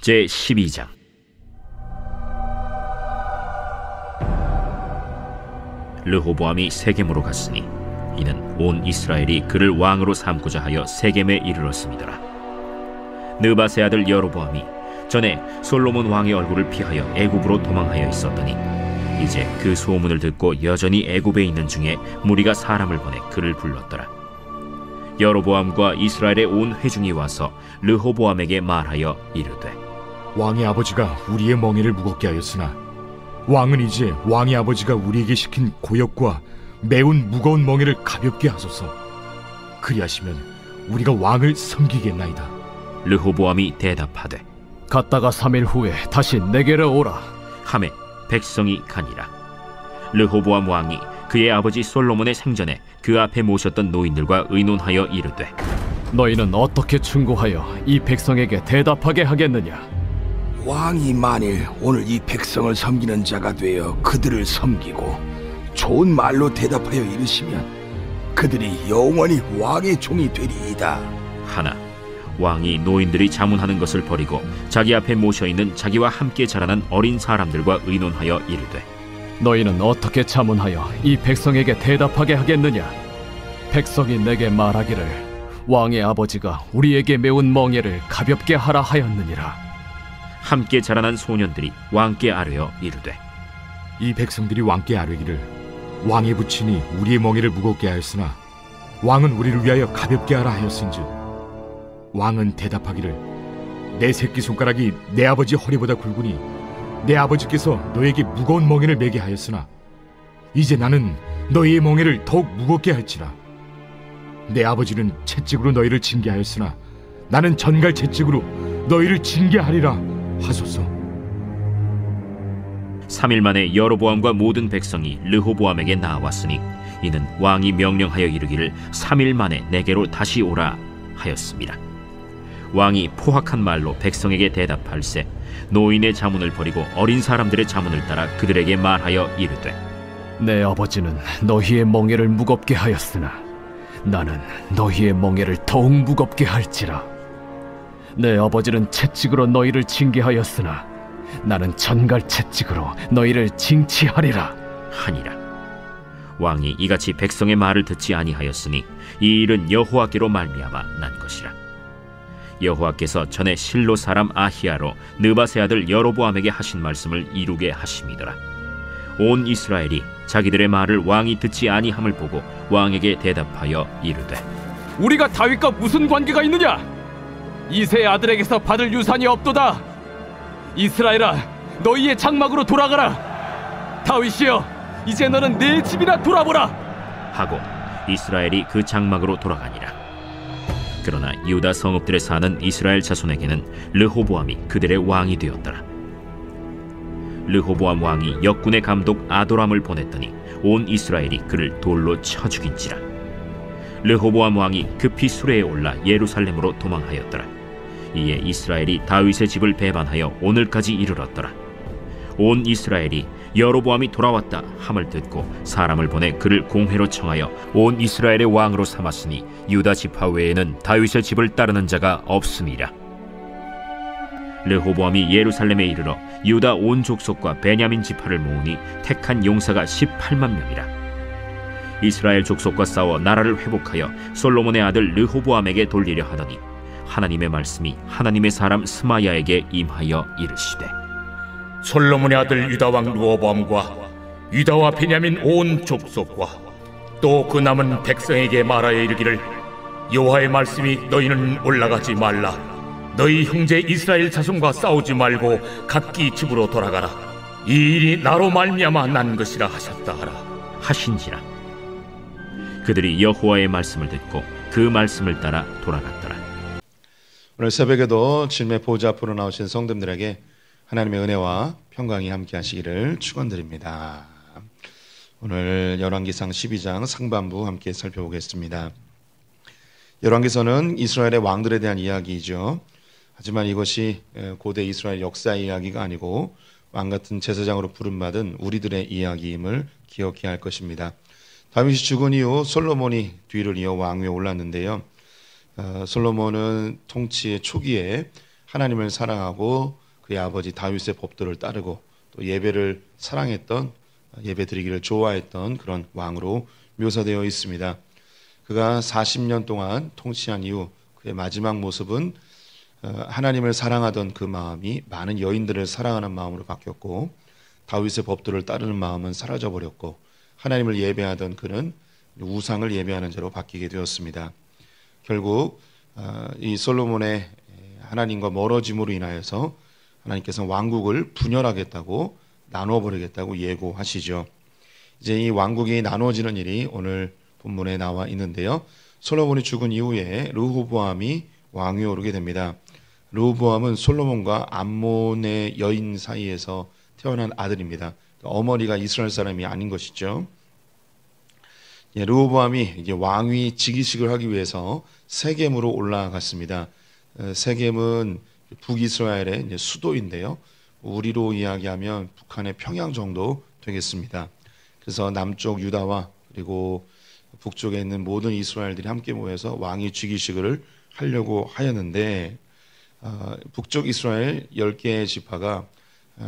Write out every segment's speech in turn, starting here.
제12장. 르호보암이 세겜으로 갔으니 이는 온 이스라엘이 그를 왕으로 삼고자 하여 세겜에 이르렀음이더라. 느밧의 아들 여로보암이 전에 솔로몬 왕의 얼굴을 피하여 애굽으로 도망하여 있었더니 이제 그 소문을 듣고 여전히 애굽에 있는 중에 무리가 사람을 보내 그를 불렀더라. 여로보암과 이스라엘의 온 회중이 와서 르호보암에게 말하여 이르되, 왕의 아버지가 우리의 멍에를 무겁게 하였으나 왕은 이제 왕의 아버지가 우리에게 시킨 고역과 매운 무거운 멍에를 가볍게 하소서. 그리하시면 우리가 왕을 섬기겠나이다. 르호보암이 대답하되, 갔다가 3일 후에 다시 내게로 오라 하매 백성이 가니라. 르호보암 왕이 그의 아버지 솔로몬의 생전에 그 앞에 모셨던 노인들과 의논하여 이르되, 너희는 어떻게 충고하여 이 백성에게 대답하게 하겠느냐? 왕이 만일 오늘 이 백성을 섬기는 자가 되어 그들을 섬기고 좋은 말로 대답하여 이르시면 그들이 영원히 왕의 종이 되리이다 하나 왕이 노인들이 자문하는 것을 버리고 자기 앞에 모셔있는 자기와 함께 자라난 어린 사람들과 의논하여 이르되, 너희는 어떻게 자문하여 이 백성에게 대답하게 하겠느냐? 백성이 내게 말하기를 왕의 아버지가 우리에게 메운 멍에를 가볍게 하라 하였느니라. 함께 자라난 소년들이 왕께 아뢰어 이르되, 이 백성들이 왕께 아뢰기를 왕의 부친이 우리의 멍에를 무겁게 하였으나 왕은 우리를 위하여 가볍게 하라 하였은즉 왕은 대답하기를 내 새끼손가락이 내 아버지 허리보다 굵으니 내 아버지께서 너에게 무거운 멍에를 매게 하였으나 이제 나는 너희의 멍에를 더욱 무겁게 할지라. 내 아버지는 채찍으로 너희를 징계하였으나 나는 전갈 채찍으로 너희를 징계하리라 하소서. 3일 만에 여로보암과 모든 백성이 르호보암에게 나왔으니 이는 왕이 명령하여 이르기를 3일 만에 내게로 다시 오라 하였습니다. 왕이 포악한 말로 백성에게 대답할세 노인의 자문을 버리고 어린 사람들의 자문을 따라 그들에게 말하여 이르되, 내 아버지는 너희의 멍에를 무겁게 하였으나 나는 너희의 멍에를 더욱 무겁게 할지라. 내 아버지는 채찍으로 너희를 징계하였으나 나는 전갈 채찍으로 너희를 징치하리라 하니라. 왕이 이같이 백성의 말을 듣지 아니하였으니 이 일은 여호와께로 말미암아 난 것이라. 여호와께서 전에 실로 사람 아히야로 느밧의 아들 여로보암에게 하신 말씀을 이루게 하심이더라. 온 이스라엘이 자기들의 말을 왕이 듣지 아니함을 보고 왕에게 대답하여 이르되, 우리가 다윗과 무슨 관계가 있느냐? 이새의 아들에게서 받을 유산이 없도다. 이스라엘아, 너희의 장막으로 돌아가라. 다윗이여, 이제 너는 내 집이나 돌아보라 하고 이스라엘이 그 장막으로 돌아가니라. 그러나 유다 성읍들에 사는 이스라엘 자손에게는 르호보암이 그들의 왕이 되었더라. 르호보암 왕이 역군의 감독 아도람을 보냈더니 온 이스라엘이 그를 돌로 쳐 죽인지라. 르호보암 왕이 급히 수레에 올라 예루살렘으로 도망하였더라. 이에 이스라엘이 다윗의 집을 배반하여 오늘까지 이르렀더라. 온 이스라엘이 여로보암이 돌아왔다 함을 듣고 사람을 보내 그를 공회로 청하여 온 이스라엘의 왕으로 삼았으니 유다 지파 외에는 다윗의 집을 따르는 자가 없음이라. 르호보암이 예루살렘에 이르러 유다 온 족속과 베냐민 지파를 모으니 택한 용사가 18만 명이라. 이스라엘 족속과 싸워 나라를 회복하여 솔로몬의 아들 르호보암에게 돌리려 하더니 하나님의 말씀이 하나님의 사람 스마야에게 임하여 이르시되, 솔로몬의 아들 유다왕 르호보암과 유다와 베냐민 온 족속과 또 그 남은 백성에게 말하여 이르기를 여호와의 말씀이 너희는 올라가지 말라. 너희 형제 이스라엘 자손과 싸우지 말고 각기 집으로 돌아가라. 이 일이 나로 말미암아 난 것이라 하셨다 하라 하신지라. 그들이 여호와의 말씀을 듣고 그 말씀을 따라 돌아갔더라. 오늘 새벽에도 주님의 보좌 앞으로 나오신 성도들에게 하나님의 은혜와 평강이 함께 하시기를 축원드립니다. 오늘 열왕기상 12장 상반부 함께 살펴보겠습니다. 열왕기서는 이스라엘의 왕들에 대한 이야기이죠. 하지만 이것이 고대 이스라엘 역사의 이야기가 아니고 왕같은 제사장으로 부름받은 우리들의 이야기임을 기억해야 할 것입니다. 다윗이 죽은 이후 솔로몬이 뒤를 이어 왕위에 올랐는데요. 솔로몬은 통치의 초기에 하나님을 사랑하고 그의 아버지 다윗의 법도를 따르고 또 예배를 사랑했던, 예배 드리기를 좋아했던 그런 왕으로 묘사되어 있습니다. 그가 40년 동안 통치한 이후 그의 마지막 모습은 하나님을 사랑하던 그 마음이 많은 여인들을 사랑하는 마음으로 바뀌었고, 다윗의 법도를 따르는 마음은 사라져버렸고, 하나님을 예배하던 그는 우상을 예배하는 자로 바뀌게 되었습니다. 결국 이 솔로몬의 하나님과 멀어짐으로 인하여서 하나님께서 왕국을 분열하겠다고, 나눠버리겠다고 예고하시죠. 이제 이 왕국이 나눠지는 일이 오늘 본문에 나와 있는데요. 솔로몬이 죽은 이후에 르호보암이 왕위에 오르게 됩니다. 르호보암은 솔로몬과 암몬의 여인 사이에서 태어난 아들입니다. 어머니가 이스라엘 사람이 아닌 것이죠. 르호보암이 이제 왕위 즉위식을 하기 위해서 세겜으로 올라갔습니다. 세겜은 북이스라엘의 이제 수도인데요. 우리로 이야기하면 북한의 평양 정도 되겠습니다. 그래서 남쪽 유다와 그리고 북쪽에 있는 모든 이스라엘들이 함께 모여서 왕위 즉위식을 하려고 하였는데, 북쪽 이스라엘 10개의 지파가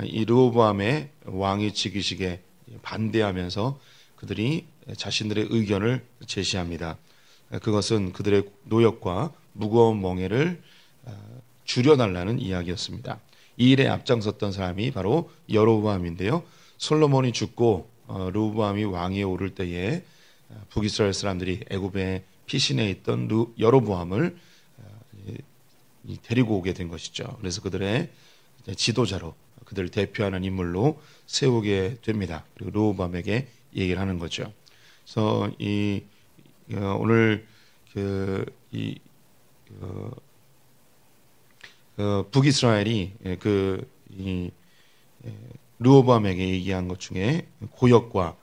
이 르호보암의 왕위 즉위식에 반대하면서 그들이 자신들의 의견을 제시합니다. 그것은 그들의 노역과 무거운 멍에를 줄여달라는 이야기였습니다. 이 일에 앞장섰던 사람이 바로 여로보암인데요. 솔로몬이 죽고 르호보암이 왕위에 오를 때에 북이스라엘 사람들이 애굽에 피신해 있던 여로보암을 데리고 오게 된 것이죠. 그래서 그들의 지도자로, 그들을 대표하는 인물로 세우게 됩니다. 그리고 르호보암에게 얘기를 하는 거죠. 그래서 오늘 북이스라엘이 르호보암에게 얘기한 것 중에 고역과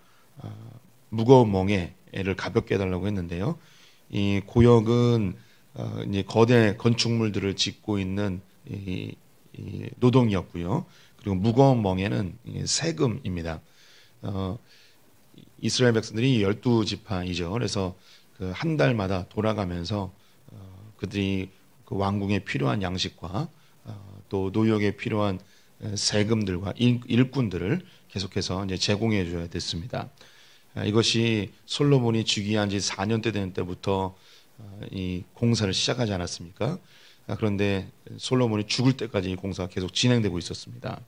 무거운 멍에를 가볍게 해달라고 했는데요. 이 고역은 이제 거대 건축물들을 짓고 있는 이 노동이었고요. 그리고 무거운 멍에는 세금입니다. 이스라엘 백성들이 12지파이죠. 그래서 그 한 달마다 돌아가면서 그들이 그 왕궁에 필요한 양식과 또 노역에 필요한 세금들과 일꾼들을 계속해서 이제 제공해 줘야 됐습니다. 이것이 솔로몬이 즉위한 지 4년 때 되는 때부터 이 공사를 시작하지 않았습니까? 그런데 솔로몬이 죽을 때까지 이 공사가 계속 진행되고 있었습니다.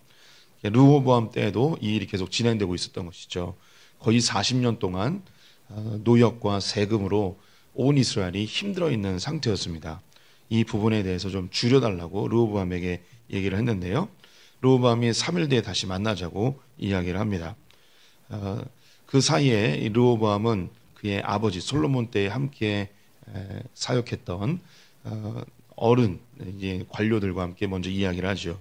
르호보암 때에도 이 일이 계속 진행되고 있었던 것이죠. 거의 40년 동안 노역과 세금으로 온 이스라엘이 힘들어 있는 상태였습니다. 이 부분에 대해서 좀 줄여달라고 르호보암에게 얘기를 했는데요. 르호보암이 3일 뒤에 다시 만나자고 이야기를 합니다. 그 사이에 르호보암은 그의 아버지 솔로몬 때에 함께 사역했던 어른 이제 관료들과 함께 먼저 이야기를 하죠.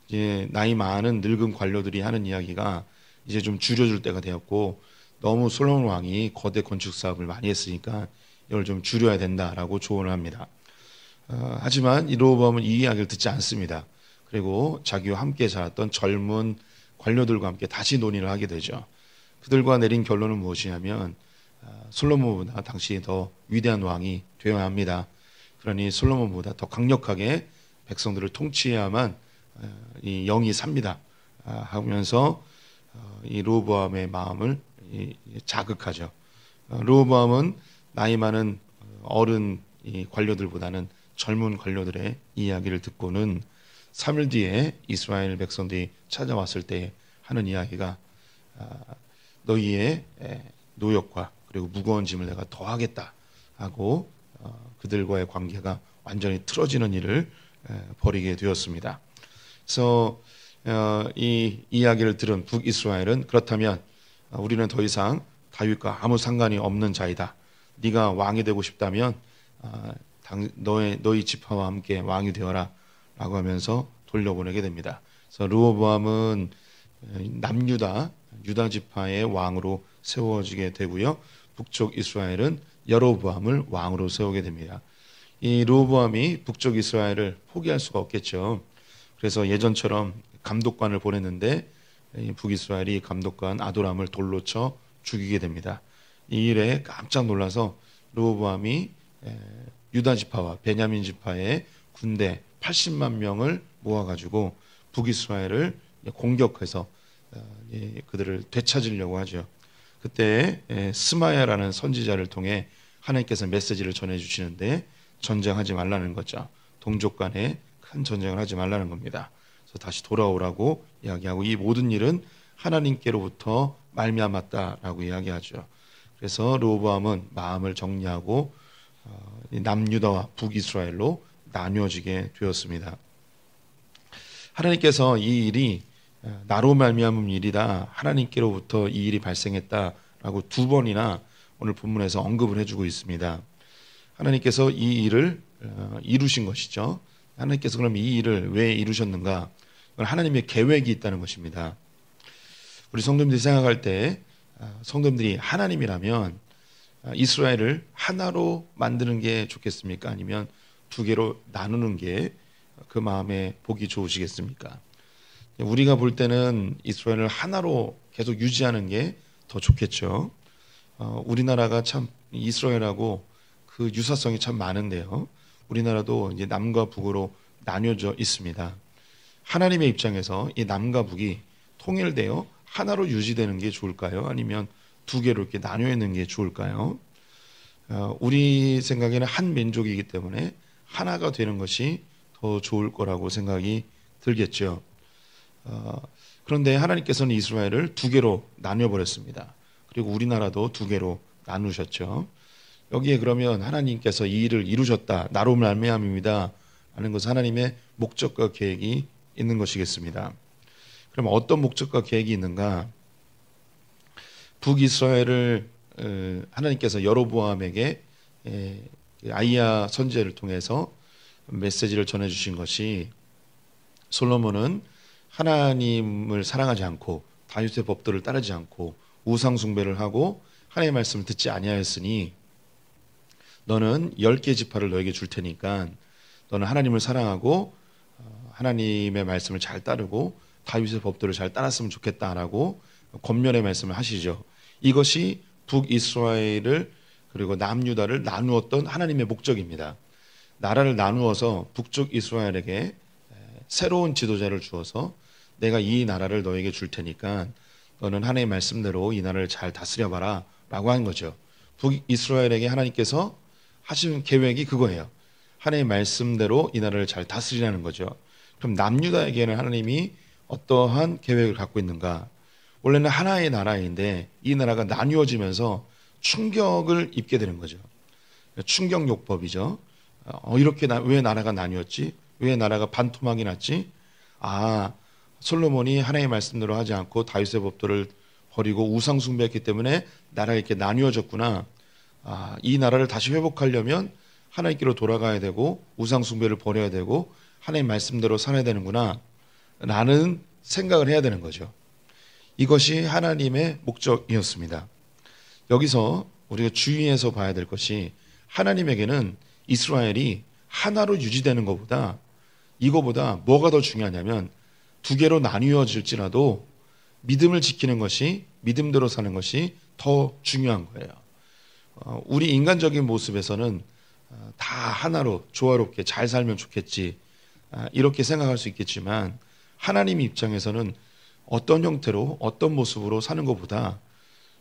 이제 나이 많은 늙은 관료들이 하는 이야기가 이제 좀 줄여줄 때가 되었고, 너무 솔로몬 왕이 거대 건축 사업을 많이 했으니까 이걸 좀 줄여야 된다라고 조언을 합니다. 하지만 이 르호보암은 이 이야기를 듣지 않습니다. 그리고 자기와 함께 자랐던 젊은 관료들과 함께 다시 논의를 하게 되죠. 그들과 내린 결론은 무엇이냐면 솔로몬보다 당시 더 위대한 왕이 되어야 합니다. 그러니 솔로몬보다 더 강력하게 백성들을 통치해야만 이 영이 삽니다 하면서 이 르호보암의 마음을 자극하죠. 르호보암은 나이 많은 어른 관료들보다는 젊은 관료들의 이야기를 듣고는 3일 뒤에 이스라엘 백성들이 찾아왔을 때 하는 이야기가 너희의 노역과 그리고 무거운 짐을 내가 더하겠다 하고 그들과의 관계가 완전히 틀어지는 일을 벌이게 되었습니다. 그래서 이 이야기를 들은 북이스라엘은 그렇다면 우리는 더 이상 다윗과 아무 상관이 없는 자이다. 네가 왕이 되고 싶다면 너희 지파와 함께 왕이 되어라 라고 하면서 돌려보내게 됩니다. 그래서 르호보암은 남유다 유다 지파의 왕으로 세워지게 되고요. 북쪽 이스라엘은 여로보암을 왕으로 세우게 됩니다. 이 르호보암이 북쪽 이스라엘을 포기할 수가 없겠죠. 그래서 예전처럼 감독관을 보냈는데 북이스라엘이 감독관 아도람을 돌로 쳐 죽이게 됩니다. 이 일에 깜짝 놀라서 르호보암이 유다 지파와 베냐민 지파의 군대 80만 명을 모아가지고 북이스라엘을 공격해서 그들을 되찾으려고 하죠. 그때 스마야라는 선지자를 통해 하나님께서 메시지를 전해주시는데 전쟁하지 말라는 거죠. 동족 간에 큰 전쟁을 하지 말라는 겁니다. 그래서 다시 돌아오라고 이야기하고 이 모든 일은 하나님께로부터 말미암았다라고 이야기하죠. 그래서 르호보암은 마음을 정리하고 남유다와 북이스라엘로 나뉘어지게 되었습니다. 하나님께서 이 일이 나로 말미암은 일이다, 하나님께로부터 이 일이 발생했다라고 두 번이나 오늘 본문에서 언급을 해주고 있습니다. 하나님께서 이 일을 이루신 것이죠. 하나님께서 그럼 이 일을 왜 이루셨는가? 그건 하나님의 계획이 있다는 것입니다. 우리 성도님들이 생각할 때 성도님들이 하나님이라면 이스라엘을 하나로 만드는 게 좋겠습니까? 아니면 두 개로 나누는 게 그 마음에 보기 좋으시겠습니까? 우리가 볼 때는 이스라엘을 하나로 계속 유지하는 게 더 좋겠죠. 우리나라가 참 이스라엘하고 그 유사성이 참 많은데요. 우리나라도 이제 남과 북으로 나뉘어져 있습니다. 하나님의 입장에서 이 남과 북이 통일되어 하나로 유지되는 게 좋을까요? 아니면 두 개로 이렇게 나뉘어 있는 게 좋을까요? 우리 생각에는 한 민족이기 때문에 하나가 되는 것이 더 좋을 거라고 생각이 들겠죠. 그런데 하나님께서는 이스라엘을 두 개로 나뉘어버렸습니다. 그리고 우리나라도 두 개로 나누셨죠. 여기에 그러면 하나님께서 이 일을 이루셨다, 나로 말미암입니다 하는 것은 하나님의 목적과 계획이 있는 것이겠습니다. 그럼 어떤 목적과 계획이 있는가? 북이스라엘을 하나님께서 여로보암에게 아이야 선지자를 통해서 메시지를 전해주신 것이, 솔로몬은 하나님을 사랑하지 않고 다윗의 법도를 따르지 않고 우상 숭배를 하고 하나님의 말씀을 듣지 아니하였으니 너는 10개의 지파를 너에게 줄 테니까 너는 하나님을 사랑하고 하나님의 말씀을 잘 따르고 다윗의 법도를 잘 따랐으면 좋겠다라고 권면의 말씀을 하시죠. 이것이 북이스라엘을 그리고 남유다를 나누었던 하나님의 목적입니다. 나라를 나누어서 북쪽 이스라엘에게 새로운 지도자를 주어서 내가 이 나라를 너에게 줄 테니까 너는 하나님의 말씀대로 이 나라를 잘 다스려봐라 라고 하는 거죠. 북이스라엘에게 하나님께서 하신 계획이 그거예요. 하나님의 말씀대로 이 나라를 잘 다스리라는 거죠. 그럼 남유다에게는 하나님이 어떠한 계획을 갖고 있는가? 원래는 하나의 나라인데 이 나라가 나뉘어지면서 충격을 입게 되는 거죠. 충격요법이죠. 이렇게 왜 나라가 나뉘었지? 왜 나라가 반토막이 났지? 솔로몬이 하나님의 말씀대로 하지 않고 다윗의 법도를 버리고 우상 숭배했기 때문에 나라가 이렇게 나뉘어졌구나. 이 나라를 다시 회복하려면 하나님께로 돌아가야 되고 우상 숭배를 버려야 되고 하나님의 말씀대로 살아야 되는구나 라는 생각을 해야 되는 거죠. 이것이 하나님의 목적이었습니다. 여기서 우리가 주의해서 봐야 될 것이, 하나님에게는 이스라엘이 하나로 유지되는 것보다 이거보다 뭐가 더 중요하냐면 두 개로 나뉘어질지라도 믿음을 지키는 것이, 믿음대로 사는 것이 더 중요한 거예요. 우리 인간적인 모습에서는 다 하나로 조화롭게 잘 살면 좋겠지, 이렇게 생각할 수 있겠지만 하나님 입장에서는 어떤 형태로 어떤 모습으로 사는 것보다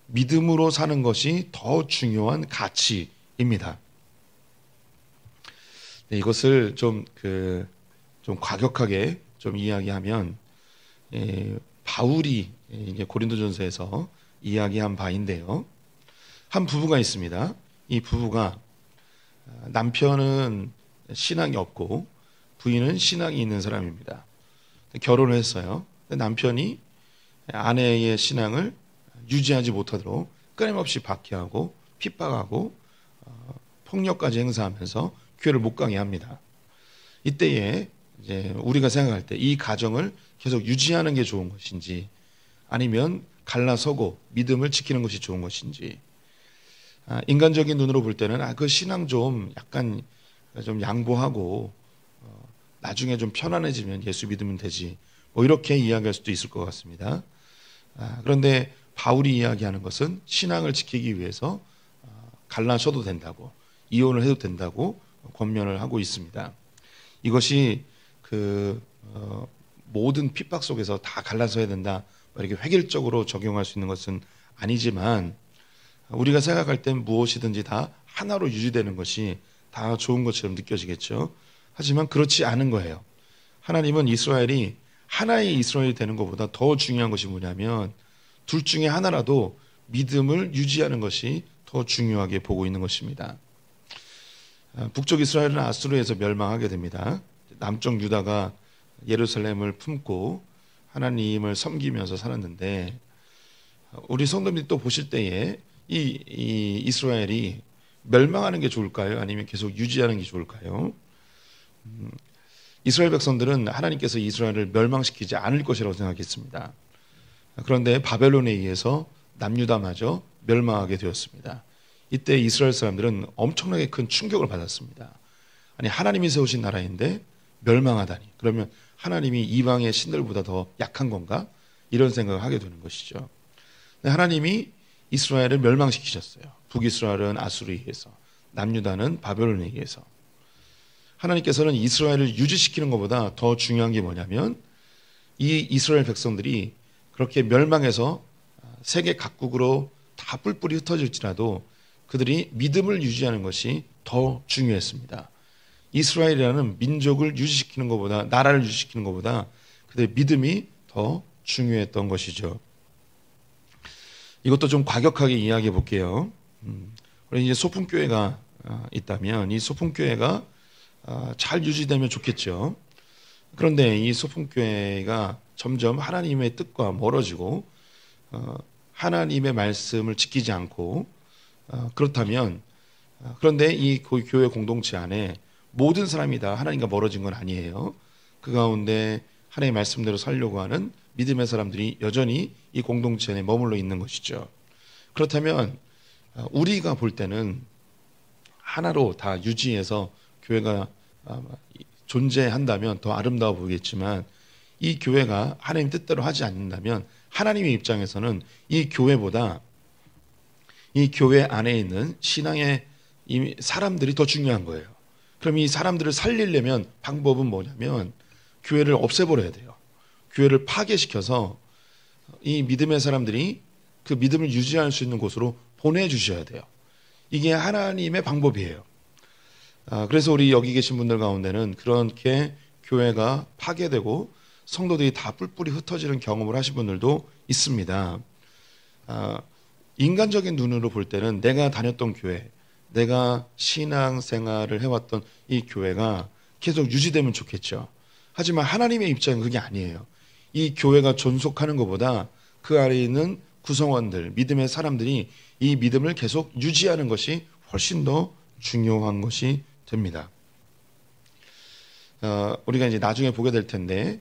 믿음으로 사는 것이 더 중요한 가치입니다. 이것을 좀 과격하게 좀 이야기하면, 바울이 이제 고린도전서에서 이야기한 바인데요. 한 부부가 있습니다. 이 부부가 남편은 신앙이 없고 부인은 신앙이 있는 사람입니다. 결혼을 했어요. 남편이 아내의 신앙을 유지하지 못하도록 끊임없이 박해하고 핍박하고 폭력까지 행사하면서 교회를 못 가게 합니다. 이때에 이제 우리가 생각할 때 이 가정을 계속 유지하는 게 좋은 것인지, 아니면 갈라서고 믿음을 지키는 것이 좋은 것인지, 인간적인 눈으로 볼 때는 그 신앙 좀 약간 좀 양보하고 나중에 좀 편안해지면 예수 믿으면 되지, 뭐 이렇게 이야기할 수도 있을 것 같습니다. 그런데 바울이 이야기하는 것은 신앙을 지키기 위해서 갈라서도 된다고, 이혼을 해도 된다고 권면을 하고 있습니다. 이것이 모든 핍박 속에서 다 갈라서야 된다, 이렇게 획일적으로 적용할 수 있는 것은 아니지만, 우리가 생각할 땐 무엇이든지 다 하나로 유지되는 것이 다 좋은 것처럼 느껴지겠죠. 하지만 그렇지 않은 거예요. 하나님은 이스라엘이 하나의 이스라엘이 되는 것보다 더 중요한 것이 뭐냐면, 둘 중에 하나라도 믿음을 유지하는 것이 더 중요하게 보고 있는 것입니다. 북쪽 이스라엘은 아수르에서 멸망하게 됩니다. 남쪽 유다가 예루살렘을 품고 하나님을 섬기면서 살았는데, 우리 성도님들이 또 보실 때에 이 이스라엘이 멸망하는 게 좋을까요? 아니면 계속 유지하는 게 좋을까요? 이스라엘 백성들은 하나님께서 이스라엘을 멸망시키지 않을 것이라고 생각했습니다. 그런데 바벨론에 의해서 남유다마저 멸망하게 되었습니다. 이때 이스라엘 사람들은 엄청나게 큰 충격을 받았습니다. 아니, 하나님이 세우신 나라인데 멸망하다니, 그러면 하나님이 이방의 신들보다 더 약한 건가? 이런 생각을 하게 되는 것이죠. 하나님이 이스라엘을 멸망시키셨어요. 북이스라엘은 아수르에 의해서, 남유다는 바벨론에 의해서. 하나님께서는 이스라엘을 유지시키는 것보다 더 중요한 게 뭐냐면, 이 이스라엘 백성들이 그렇게 멸망해서 세계 각국으로 다 뿔뿔이 흩어질지라도 그들이 믿음을 유지하는 것이 더 중요했습니다. 이스라엘이라는 민족을 유지시키는 것보다, 나라를 유지시키는 것보다 그들의 믿음이 더 중요했던 것이죠. 이것도 좀 과격하게 이야기해 볼게요. 우리 이제 소풍교회가 있다면 이 소풍교회가 잘 유지되면 좋겠죠. 그런데 이 소풍교회가 점점 하나님의 뜻과 멀어지고 하나님의 말씀을 지키지 않고, 그렇다면, 그런데 이 교회 공동체 안에 모든 사람이 다 하나님과 멀어진 건 아니에요. 그 가운데 하나님의 말씀대로 살려고 하는 믿음의 사람들이 여전히 이 공동체 안에 머물러 있는 것이죠. 그렇다면 우리가 볼 때는 하나로 다 유지해서 교회가 존재한다면 더 아름다워 보이겠지만, 이 교회가 하나님 뜻대로 하지 않는다면 하나님의 입장에서는 이 교회보다 이 교회 안에 있는 신앙의 이 사람들이 더 중요한 거예요. 그럼 이 사람들을 살리려면 방법은 뭐냐면 교회를 없애버려야 돼요. 교회를 파괴시켜서 이 믿음의 사람들이 그 믿음을 유지할 수 있는 곳으로 보내주셔야 돼요. 이게 하나님의 방법이에요. 그래서 우리 여기 계신 분들 가운데는 그렇게 교회가 파괴되고 성도들이 다 뿔뿔이 흩어지는 경험을 하신 분들도 있습니다. 인간적인 눈으로 볼 때는 내가 다녔던 교회, 내가 신앙생활을 해왔던 이 교회가 계속 유지되면 좋겠죠. 하지만 하나님의 입장은 그게 아니에요. 이 교회가 존속하는 것보다 그 안에 있는 구성원들, 믿음의 사람들이 이 믿음을 계속 유지하는 것이 훨씬 더 중요한 것이 됩니다. 우리가 이제 나중에 보게 될 텐데,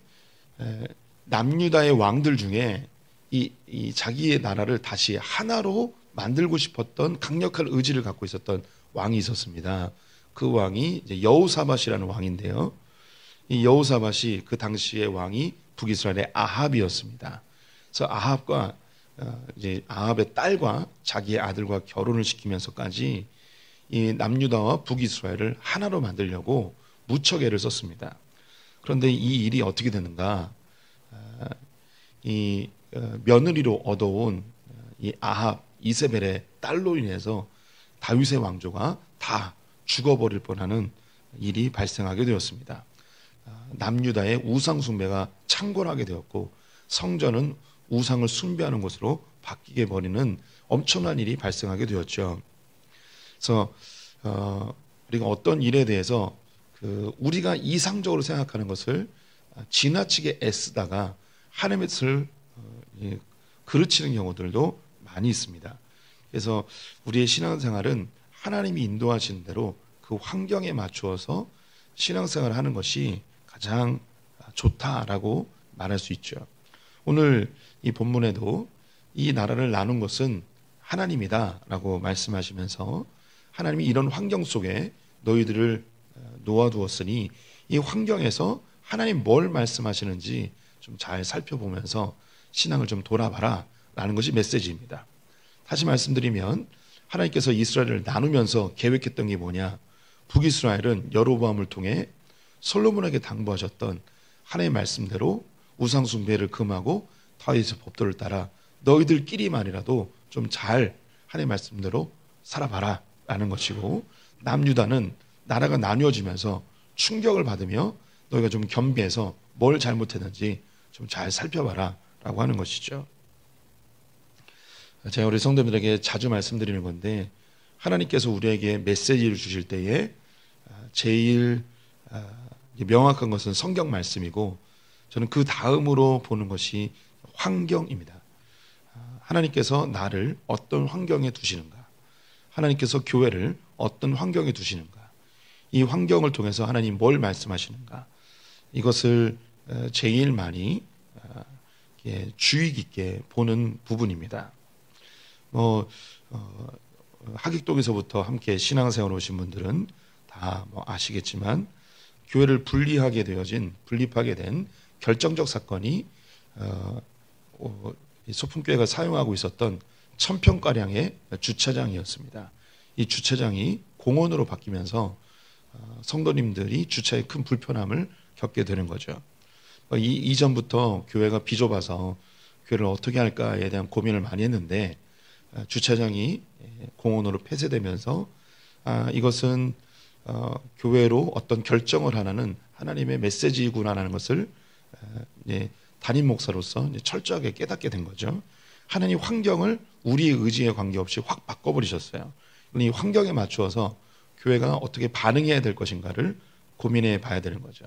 남유다의 왕들 중에 이 자기의 나라를 다시 하나로 만들고 싶었던 강력한 의지를 갖고 있었던 왕이 있었습니다. 그 왕이 이제 여호사밧이라는 왕인데요. 이 여호사밧이 그 당시의 왕이 북이스라엘의 아합이었습니다. 그래서 아합과 이제 아합의 딸과 자기의 아들과 결혼을 시키면서까지 이 남유다와 북이스라엘을 하나로 만들려고 무척 애를 썼습니다. 그런데 이 일이 어떻게 되는가? 이 며느리로 얻어온 이 아합 이세벨의 딸로 인해서 다윗의 왕조가 다 죽어버릴 뻔하는 일이 발생하게 되었습니다. 남유다의 우상 숭배가 창궐하게 되었고, 성전은 우상을 숭배하는 곳으로 바뀌게 버리는 엄청난 일이 발생하게 되었죠. 그래서 우리가 어떤 일에 대해서 우리가 이상적으로 생각하는 것을 지나치게 애쓰다가 하나님의 뜻을 그르치는 경우들도 많이 있습니다. 그래서 우리의 신앙생활은 하나님이 인도하시는 대로 그 환경에 맞추어서 신앙생활을 하는 것이 가장 좋다라고 말할 수 있죠. 오늘 이 본문에도 이 나라를 나눈 것은 하나님이다라고 말씀하시면서, 하나님이 이런 환경 속에 너희들을 놓아두었으니 이 환경에서 하나님 뭘 말씀하시는지 좀 잘 살펴보면서 신앙을 좀 돌아봐라 라는 것이 메시지입니다. 다시 말씀드리면, 하나님께서 이스라엘을 나누면서 계획했던 게 뭐냐? 북이스라엘은 여로보암을 통해 솔로몬에게 당부하셨던 하나님의 말씀대로 우상 숭배를 금하고 다윗의 법도를 따라 너희들끼리만이라도 좀 잘 하나님의 말씀대로 살아봐라 라는 것이고, 남유다는 나라가 나뉘어지면서 충격을 받으며 너희가 좀 겸비해서 뭘 잘못했는지 좀 잘 살펴봐라 라고 하는 것이죠. 제가 우리 성도님들에게 자주 말씀드리는 건데, 하나님께서 우리에게 메시지를 주실 때에 제일 명확한 것은 성경 말씀이고, 저는 그 다음으로 보는 것이 환경입니다. 하나님께서 나를 어떤 환경에 두시는가, 하나님께서 교회를 어떤 환경에 두시는가, 이 환경을 통해서 하나님 뭘 말씀하시는가, 이것을 제일 많이 주의 깊게 보는 부분입니다. 하객동에서부터 함께 신앙생활 오신 분들은 다 아시겠지만, 교회를 분리하게 된 결정적 사건이 소풍교회가 사용하고 있었던 1000평가량의 주차장이었습니다. 이 주차장이 공원으로 바뀌면서 성도님들이 주차에 큰 불편함을 겪게 되는 거죠. 이전부터 교회가 비좁아서 교회를 어떻게 할까에 대한 고민을 많이 했는데, 주차장이 공원으로 폐쇄되면서 이것은 교회로 어떤 결정을 하는 하나님의 메시지구나라는 것을 담임 목사로서 철저하게 깨닫게 된 거죠. 하나님 환경을 우리의 의지에 관계없이 확 바꿔버리셨어요. 이 환경에 맞추어서 교회가 어떻게 반응해야 될 것인가를 고민해 봐야 되는 거죠.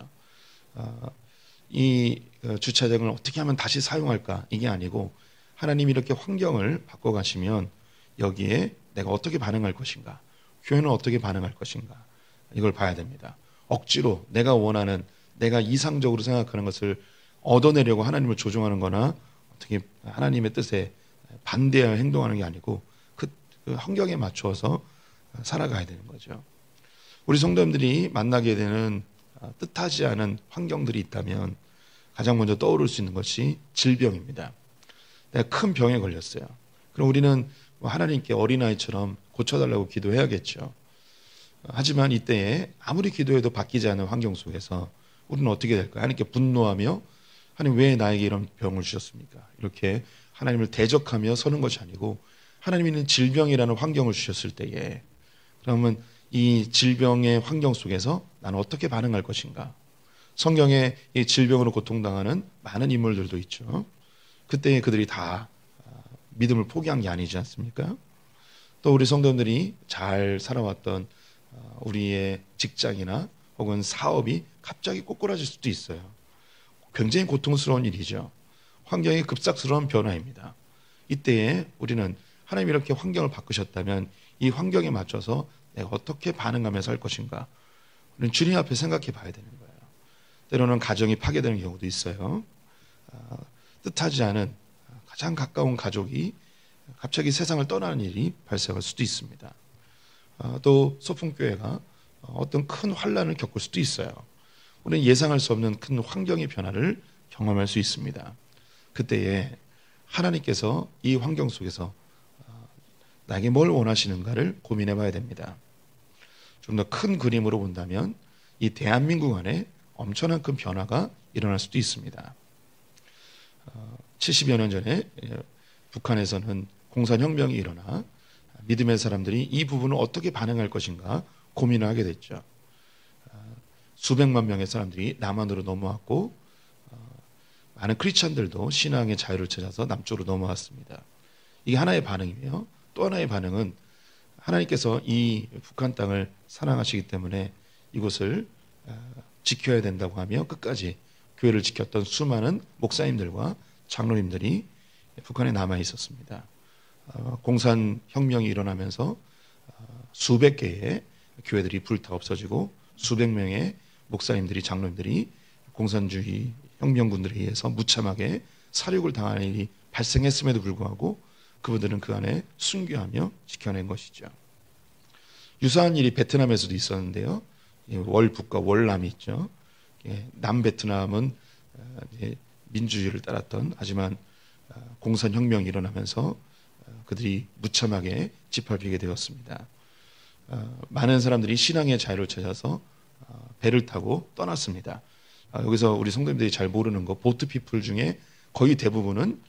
이 주차장을 어떻게 하면 다시 사용할까, 이게 아니고 하나님이 이렇게 환경을 바꿔가시면 여기에 내가 어떻게 반응할 것인가, 교회는 어떻게 반응할 것인가, 이걸 봐야 됩니다. 억지로 내가 원하는, 내가 이상적으로 생각하는 것을 얻어내려고 하나님을 조종하는 거나 어떻게 하나님의 뜻에 반대하여 행동하는 게 아니고 그 환경에 맞추어서 살아가야 되는 거죠. 우리 성도님들이 만나게 되는 뜻하지 않은 환경들이 있다면 가장 먼저 떠오를 수 있는 것이 질병입니다. 내가 큰 병에 걸렸어요. 그럼 우리는 하나님께 어린아이처럼 고쳐달라고 기도해야겠죠. 하지만 이때에 아무리 기도해도 바뀌지 않는 환경 속에서 우리는 어떻게 될까요? 하나님께 분노하며, 하나님 왜 나에게 이런 병을 주셨습니까? 이렇게 하나님을 대적하며 서는 것이 아니고, 하나님이 있는 질병이라는 환경을 주셨을 때에 그러면 이 질병의 환경 속에서 나는 어떻게 반응할 것인가? 성경에 이 질병으로 고통당하는 많은 인물들도 있죠. 그때 그들이 다 믿음을 포기한 게 아니지 않습니까? 또 우리 성도들이 잘 살아왔던 우리의 직장이나 혹은 사업이 갑자기 꼬꾸라질 수도 있어요. 굉장히 고통스러운 일이죠. 환경의 급작스러운 변화입니다. 이때에 우리는 하나님이 이렇게 환경을 바꾸셨다면 이 환경에 맞춰서 내가 어떻게 반응하며 살 것인가, 우리는 주님 앞에 생각해 봐야 되는 거예요. 때로는 가정이 파괴되는 경우도 있어요. 뜻하지 않은 가장 가까운 가족이 갑자기 세상을 떠나는 일이 발생할 수도 있습니다. 또 소풍교회가 어떤 큰 환란을 겪을 수도 있어요. 우리는 예상할 수 없는 큰 환경의 변화를 경험할 수 있습니다. 그때에 하나님께서 이 환경 속에서 나에게 뭘 원하시는가를 고민해 봐야 됩니다. 좀 더 큰 그림으로 본다면 이 대한민국 안에 엄청난 큰 변화가 일어날 수도 있습니다. 70여 년 전에 북한에서는 공산혁명이 일어나 믿음의 사람들이 이 부분을 어떻게 반응할 것인가 고민을 하게 됐죠. 수백만 명의 사람들이 남한으로 넘어왔고, 많은 크리스찬들도 신앙의 자유를 찾아서 남쪽으로 넘어왔습니다. 이게 하나의 반응이며, 또 하나의 반응은 하나님께서 이 북한 땅을 사랑하시기 때문에 이곳을 지켜야 된다고 하며 끝까지 교회를 지켰던 수많은 목사님들과 장로님들이 북한에 남아 있었습니다. 공산혁명이 일어나면서 수백 개의 교회들이 불타 없어지고 수백 명의 목사님들이, 장로님들이 공산주의 혁명군들에 의해서 무참하게 사륙을 당하는 일이 발생했음에도 불구하고 그분들은 그 안에 순교하며 지켜낸 것이죠. 유사한 일이 베트남에서도 있었는데요. 월북과 월남이 있죠. 남베트남은 민주주의를 따랐던, 하지만 공산혁명이 일어나면서 그들이 무참하게 짓밟히게 되었습니다. 많은 사람들이 신앙의 자유를 찾아서 배를 타고 떠났습니다. 여기서 우리 성도님들이 잘 모르는 거, 보트 피플 중에 거의 대부분은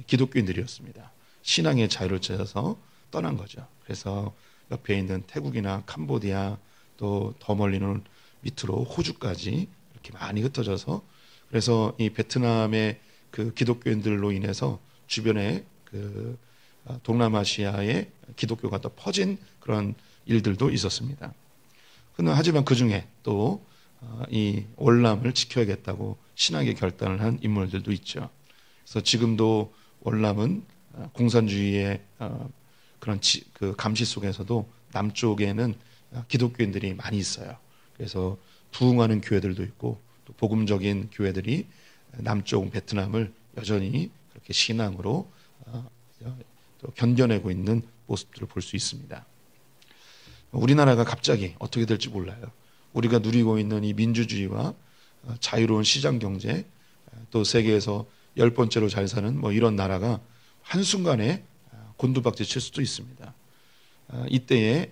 기독교인들이었습니다. 신앙의 자유를 찾아서 떠난 거죠. 그래서 옆에 있는 태국이나 캄보디아, 또 더 멀리는 밑으로 호주까지 이렇게 많이 흩어져서, 그래서 이 베트남의 그 기독교인들로 인해서 주변에 그 동남아시아의 기독교가 더 퍼진 그런 일들도 있었습니다. 하지만 그 중에 또 이 월남을 지켜야겠다고 신학의 결단을 한 인물들도 있죠. 그래서 지금도 월남은 공산주의의 그런 그 감시 속에서도 남쪽에는 기독교인들이 많이 있어요. 그래서 부흥하는 교회들도 있고 또 복음적인 교회들이 남쪽 베트남을 여전히 그렇게 신앙으로 또 견뎌내고 있는 모습들을 볼 수 있습니다. 우리나라가 갑자기 어떻게 될지 몰라요. 우리가 누리고 있는 이 민주주의와 자유로운 시장 경제, 또 세계에서 10번째로 잘 사는 뭐 이런 나라가 한순간에 곤두박질 칠 수도 있습니다. 이때에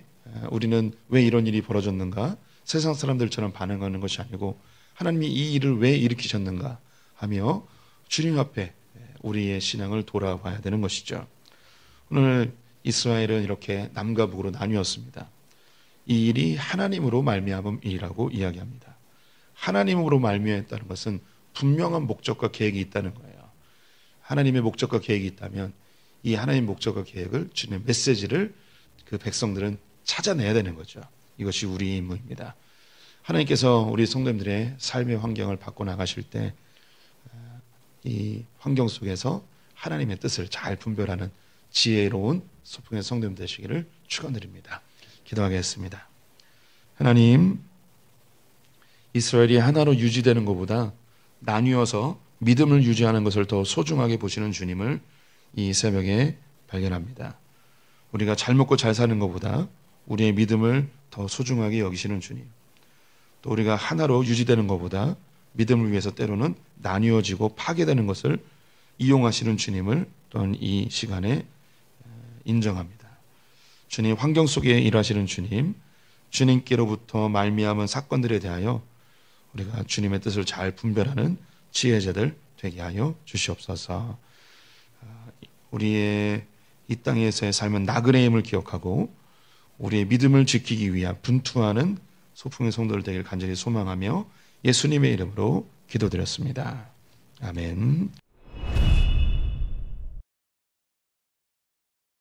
우리는 왜 이런 일이 벌어졌는가, 세상 사람들처럼 반응하는 것이 아니고 하나님이 이 일을 왜 일으키셨는가 하며 주님 앞에 우리의 신앙을 돌아봐야 되는 것이죠. 오늘 이스라엘은 이렇게 남과 북으로 나뉘었습니다. 이 일이 하나님으로 말미암은 일이라고 이야기합니다. 하나님으로 말미암았다는 것은 분명한 목적과 계획이 있다는 거예요. 하나님의 목적과 계획이 있다면 이 하나님의 목적과 계획을, 주님의 메시지를 그 백성들은 찾아내야 되는 거죠. 이것이 우리의 임무입니다. 하나님께서 우리 성도님들의 삶의 환경을 바꿔나가실 때 이 환경 속에서 하나님의 뜻을 잘 분별하는 지혜로운 소풍의 성도님 되시기를 축원드립니다. 기도하겠습니다. 하나님, 이스라엘이 하나로 유지되는 것보다 나뉘어서 믿음을 유지하는 것을 더 소중하게 보시는 주님을 이 새벽에 발견합니다. 우리가 잘 먹고 잘 사는 것보다 우리의 믿음을 더 소중하게 여기시는 주님, 또 우리가 하나로 유지되는 것보다 믿음을 위해서 때로는 나뉘어지고 파괴되는 것을 이용하시는 주님을 또한 이 시간에 인정합니다. 주님, 환경 속에 일하시는 주님, 주님께로부터 말미암은 사건들에 대하여 우리가 주님의 뜻을 잘 분별하는 지혜자들 되게 하여 주시옵소서. 우리의 이 땅에서의 삶은 나그네의 힘을 기억하고 우리의 믿음을 지키기 위한 분투하는 소풍의 성도들 되기를 간절히 소망하며 예수님의 이름으로 기도드렸습니다. 아멘.